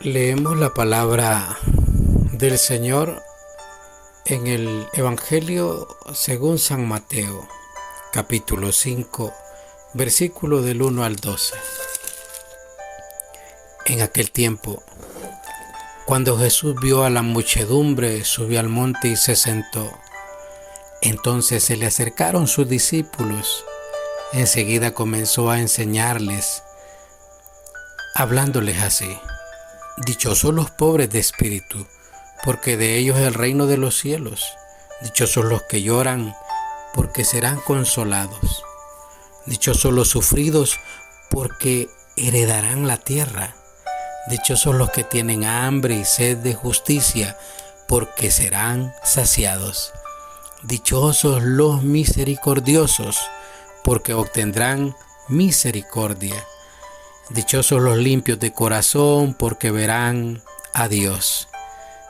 Leemos la palabra del Señor en el Evangelio según San Mateo, capítulo 5, versículo del 1 al 12. En aquel tiempo, cuando Jesús vio a la muchedumbre, subió al monte y se sentó. Entonces se le acercaron sus discípulos. Enseguida comenzó a enseñarles, hablándoles así: Dichosos los pobres de espíritu, porque de ellos es el reino de los cielos. Dichosos los que lloran, porque serán consolados. Dichosos los sufridos, porque heredarán la tierra. Dichosos los que tienen hambre y sed de justicia, porque serán saciados. Dichosos los misericordiosos, porque obtendrán misericordia. Dichosos los limpios de corazón, porque verán a Dios.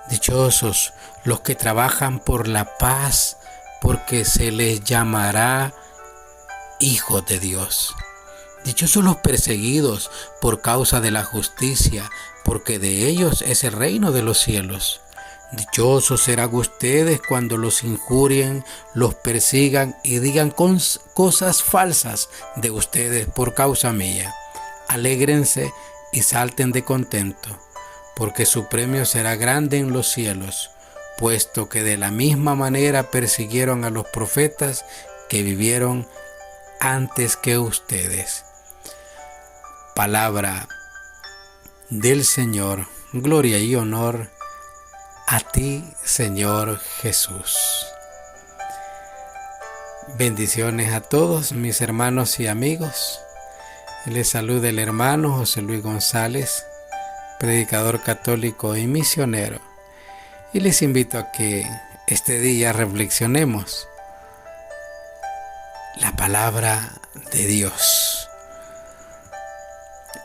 Dichosos los que trabajan por la paz, porque se les llamará hijos de Dios. Dichosos los perseguidos por causa de la justicia, porque de ellos es el reino de los cielos. Dichosos serán ustedes cuando los injurien, los persigan y digan cosas falsas de ustedes por causa mía. Alégrense y salten de contento, porque su premio será grande en los cielos, puesto que de la misma manera persiguieron a los profetas que vivieron antes que ustedes. Palabra del Señor. Gloria y honor a ti, Señor Jesús. Bendiciones a todos mis hermanos y amigos. Les saluda el hermano José Luis González, predicador católico y misionero. Y les invito a que este día reflexionemos la palabra de Dios.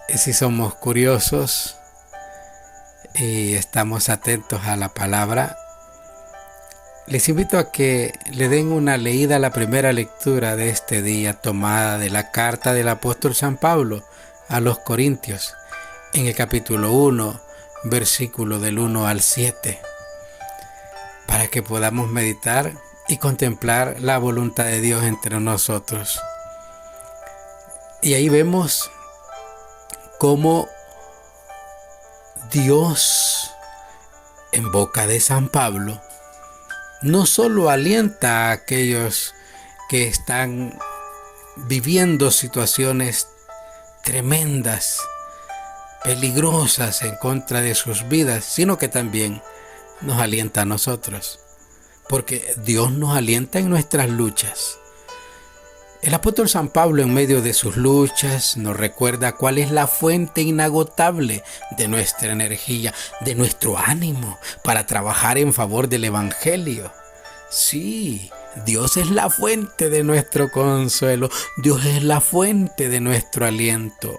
Si somos curiosos y estamos atentos a la palabra, les invito a que le den una leída a la primera lectura de este día, tomada de la carta del apóstol San Pablo a los Corintios, en el capítulo 1, versículo del 1 al 7, para que podamos meditar y contemplar la voluntad de Dios entre nosotros. Y ahí vemos cómo Dios, en boca de San Pablo, no solo alienta a aquellos que están viviendo situaciones tremendas, peligrosas en contra de sus vidas, sino que también nos alienta a nosotros, porque Dios nos alienta en nuestras luchas. El apóstol San Pablo, en medio de sus luchas, nos recuerda cuál es la fuente inagotable de nuestra energía, de nuestro ánimo, para trabajar en favor del Evangelio. Sí, Dios es la fuente de nuestro consuelo, Dios es la fuente de nuestro aliento.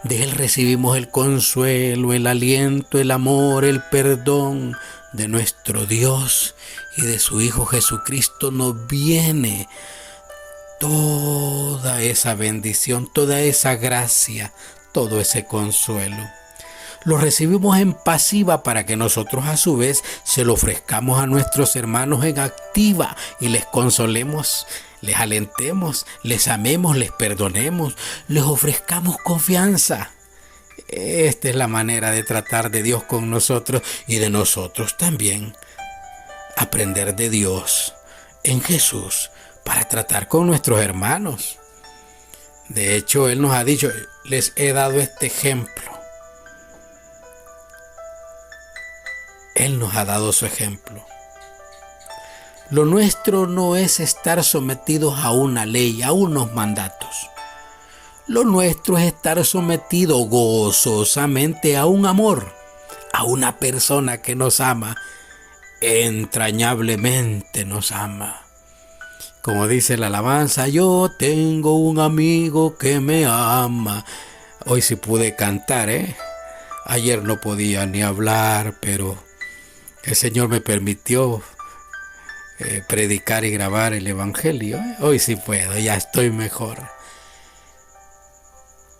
De Él recibimos el consuelo, el aliento, el amor, el perdón. De nuestro Dios y de su Hijo Jesucristo nos viene toda esa bendición, toda esa gracia, todo ese consuelo. Lo recibimos en pasiva para que nosotros a su vez se lo ofrezcamos a nuestros hermanos en activa y les consolemos, les alentemos, les amemos, les perdonemos, les ofrezcamos confianza. Esta es la manera de tratar de Dios con nosotros y de nosotros también. Aprender de Dios en Jesús para tratar con nuestros hermanos. De hecho, Él nos ha dicho: les he dado este ejemplo. Él nos ha dado su ejemplo. Lo nuestro no es estar sometidos a una ley, a unos mandatos. Lo nuestro es estar sometido gozosamente a un amor, a una persona que nos ama, entrañablemente nos ama. Como dice la alabanza: yo tengo un amigo que me ama. Hoy sí pude cantar, Ayer no podía ni hablar, pero el Señor me permitió predicar y grabar el Evangelio. Hoy sí puedo, ya estoy mejor.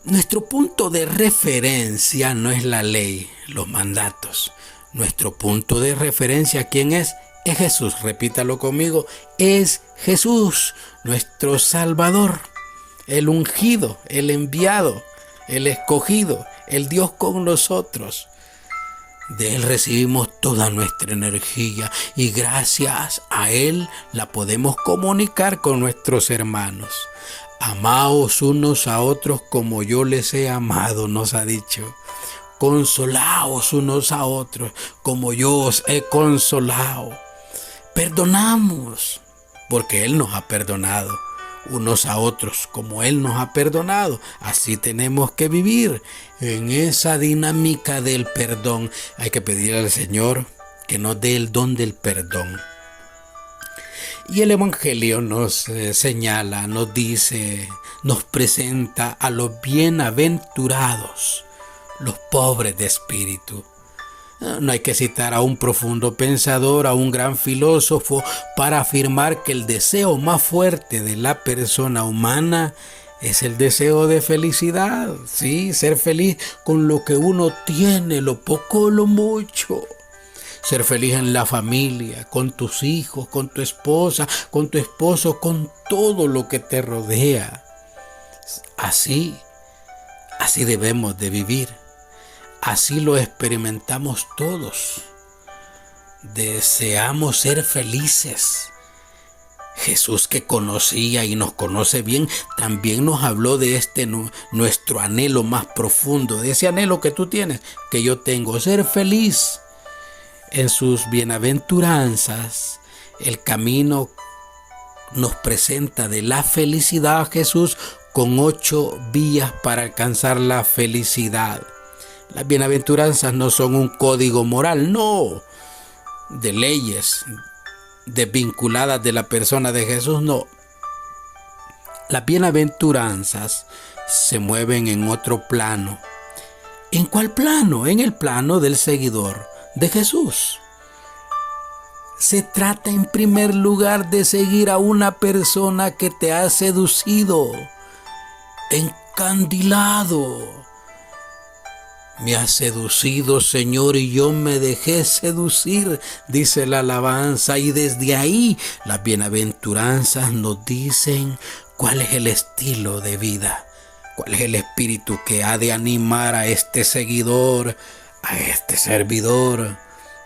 Nuestro punto de referencia no es la ley, los mandatos. Nuestro punto de referencia, ¿quién es? Es Jesús. Repítalo conmigo. Es Jesús, nuestro Salvador, el ungido, el enviado, el escogido, el Dios con nosotros. De Él recibimos toda nuestra energía y gracias a Él la podemos comunicar con nuestros hermanos. Amaos unos a otros como yo les he amado, nos ha dicho. Consolaos unos a otros como yo os he consolado. Perdonamos porque Él nos ha perdonado unos a otros como Él nos ha perdonado. Así tenemos que vivir en esa dinámica del perdón. Hay que pedirle al Señor que nos dé el don del perdón. Y el Evangelio nos señala, nos dice, nos presenta a los bienaventurados, los pobres de espíritu. No hay que citar a un profundo pensador, a un gran filósofo, para afirmar que el deseo más fuerte de la persona humana es el deseo de felicidad. Sí, ser feliz con lo que uno tiene, lo poco o lo mucho. Ser feliz en la familia, con tus hijos, con tu esposa, con tu esposo, con todo lo que te rodea. Así debemos de vivir. Así lo experimentamos todos. Deseamos ser felices. Jesús, que conocía y nos conoce bien, también nos habló de nuestro anhelo más profundo, de ese anhelo que tú tienes, que yo tengo, ser feliz. En sus bienaventuranzas, el camino nos presenta de la felicidad a Jesús con 8 vías para alcanzar la felicidad. Las bienaventuranzas no son un código moral, no, de leyes desvinculadas de la persona de Jesús, no. Las bienaventuranzas se mueven en otro plano. ¿En cuál plano? En el plano del seguidor de Jesús. Se trata en primer lugar de seguir a una persona que te ha seducido, encandilado. Me has seducido, Señor, y yo me dejé seducir, dice la alabanza. Y desde ahí las bienaventuranzas nos dicen cuál es el estilo de vida, cuál es el espíritu que ha de animar a este seguidor, a este servidor,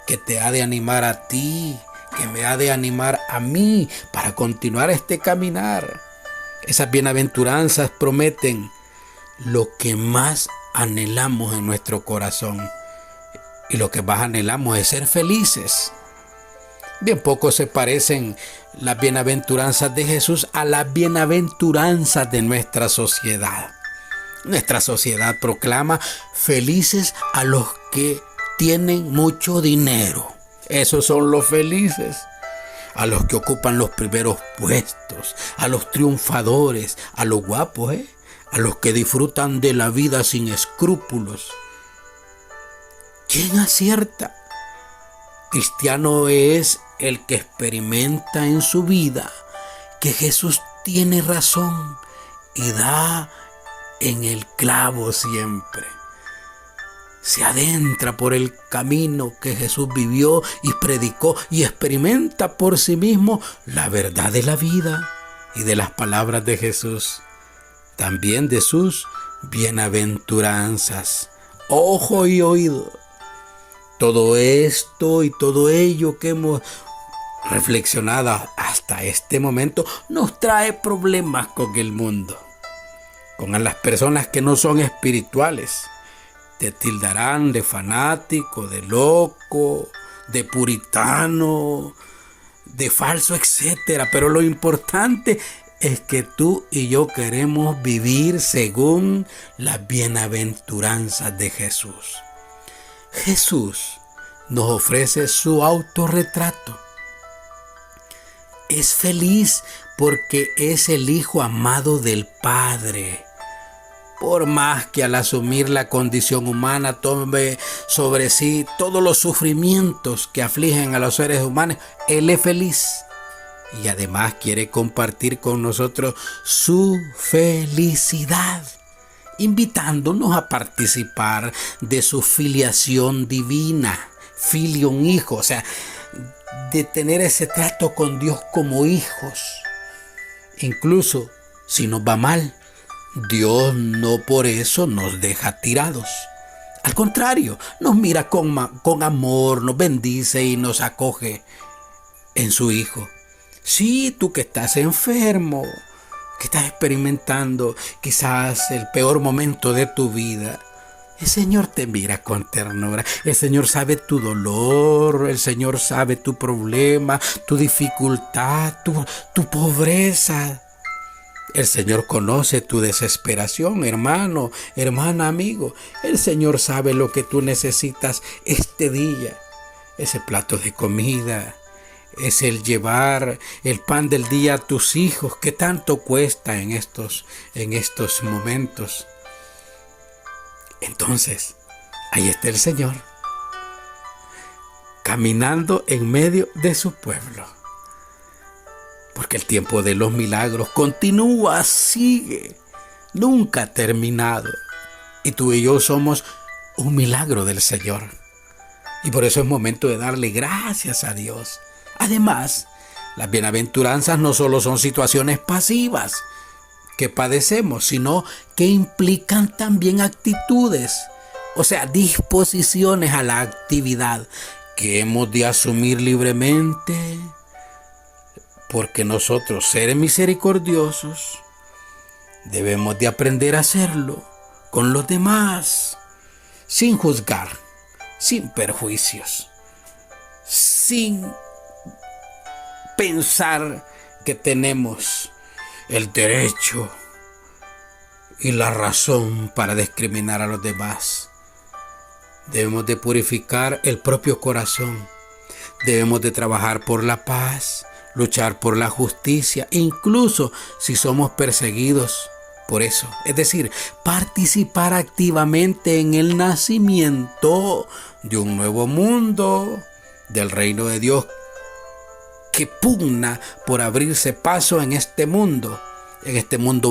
que te ha de animar a ti, que me ha de animar a mí para continuar este caminar. Esas bienaventuranzas prometen lo que más anhelamos en nuestro corazón, y lo que más anhelamos es ser felices. Bien poco se parecen las bienaventuranzas de Jesús a las bienaventuranzas de nuestra sociedad. Nuestra sociedad proclama felices a los que tienen mucho dinero. Esos son los felices. A los que ocupan los primeros puestos, a los triunfadores, a los guapos, a los que disfrutan de la vida sin escrúpulos. ¿Quién acierta? Cristiano es el que experimenta en su vida que Jesús tiene razón y da en el clavo siempre. Se adentra por el camino que Jesús vivió y predicó y experimenta por sí mismo la verdad de la vida y de las palabras de Jesús, también de sus bienaventuranzas. Ojo y oído. Todo esto y todo ello que hemos reflexionado hasta este momento nos trae problemas con el mundo, con las personas que no son espirituales. Te tildarán de fanático, de loco, de puritano, de falso, etcétera. Pero lo importante es que tú y yo queremos vivir según las bienaventuranzas de Jesús. Jesús nos ofrece su autorretrato. Es feliz porque es el Hijo amado del Padre. Por más que al asumir la condición humana tome sobre sí todos los sufrimientos que afligen a los seres humanos, Él es feliz. Y además quiere compartir con nosotros su felicidad. invitándonos a participar de su filiación divina, filium hijo, o sea, de tener ese trato con Dios como hijos. Incluso si nos va mal, Dios no por eso nos deja tirados. Al contrario, nos mira con amor, nos bendice y nos acoge en su Hijo. Sí, tú que estás enfermo, que estás experimentando quizás el peor momento de tu vida, el Señor te mira con ternura. El Señor sabe tu dolor, el Señor sabe tu problema, tu dificultad, tu pobreza. El Señor conoce tu desesperación, hermano, hermana, amigo. El Señor sabe lo que tú necesitas este día. Ese plato de comida, es el llevar el pan del día a tus hijos, que tanto cuesta en estos momentos. Entonces, ahí está el Señor, caminando en medio de su pueblo. Porque el tiempo de los milagros continúa, sigue, nunca ha terminado. Y tú y yo somos un milagro del Señor. Y por eso es momento de darle gracias a Dios. Además, las bienaventuranzas no solo son situaciones pasivas que padecemos, sino que implican también actitudes, o sea, disposiciones a la actividad que hemos de asumir libremente, porque nosotros, seres misericordiosos, debemos de aprender a hacerlo con los demás, sin juzgar, sin perjuicios, sin pensar que tenemos el derecho y la razón para discriminar a los demás. Debemos de purificar el propio corazón. Debemos de trabajar por la paz, luchar por la justicia, incluso si somos perseguidos por eso. Es decir, participar activamente en el nacimiento de un nuevo mundo, del reino de Dios, que pugna por abrirse paso en este mundo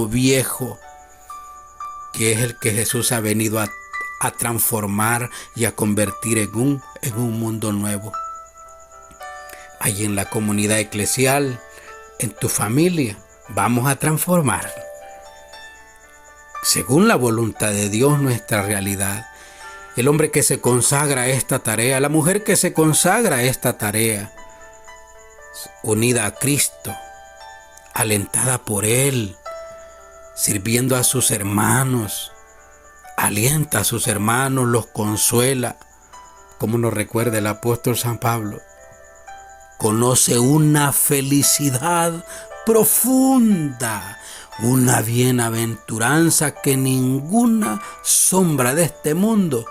viejo, que es el que Jesús ha venido a transformar y a convertir en un mundo nuevo. Ahí en la comunidad eclesial, en tu familia, vamos a transformar, según la voluntad de Dios, nuestra realidad. El hombre que se consagra a esta tarea, la mujer que se consagra a esta tarea, unida a Cristo, alentada por Él, sirviendo a sus hermanos, alienta a sus hermanos, los consuela, como nos recuerda el apóstol San Pablo. Conoce una felicidad profunda, una bienaventuranza que ninguna sombra de este mundo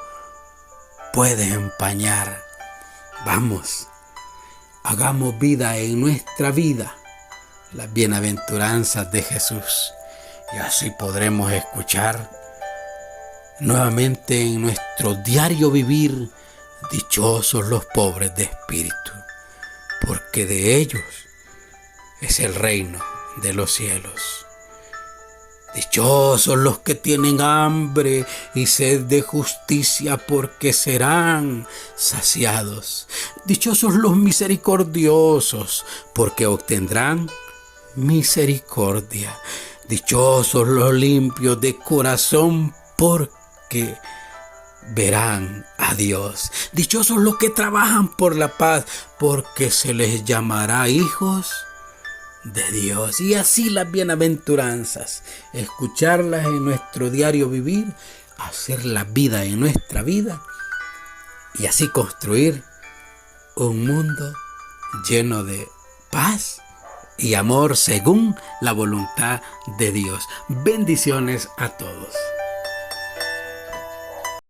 puede empañar. Vamos, hagamos vida en nuestra vida las bienaventuranzas de Jesús, y así podremos escuchar nuevamente en nuestro diario vivir: dichosos los pobres de espíritu, porque de ellos es el reino de los cielos. Dichosos los que tienen hambre y sed de justicia, porque serán saciados. Dichosos los misericordiosos, porque obtendrán misericordia. Dichosos los limpios de corazón, porque verán a Dios. Dichosos los que trabajan por la paz, porque se les llamará hijos de Dios. Y así las bienaventuranzas, escucharlas en nuestro diario vivir, hacer la vida en nuestra vida, y así construir un mundo lleno de paz y amor según la voluntad de Dios. Bendiciones a todos.